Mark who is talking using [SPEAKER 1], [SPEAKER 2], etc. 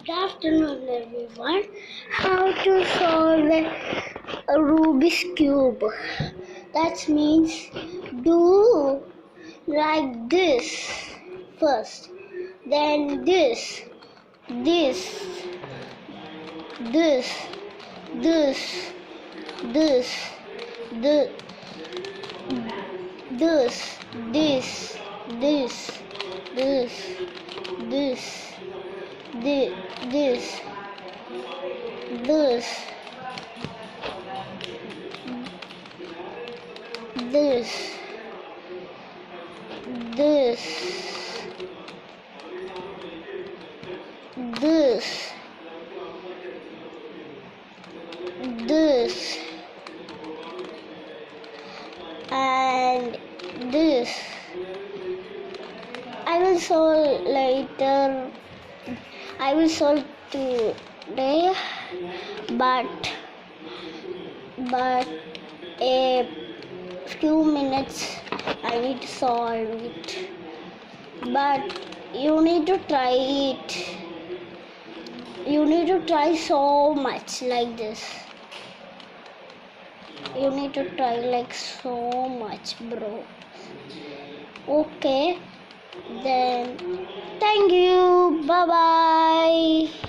[SPEAKER 1] Good afternoon, everyone. How to solve a Rubik's cube? That means do like this first, then this, this, this, this, this, this, this, this, this, this, this, this, this, and this. I will solve later. I will solve today, but a few minutes I need to solve it. But you need to try it. You need to try so much like this. You need to try like so much, bro. Okay, then thank you. Bye bye.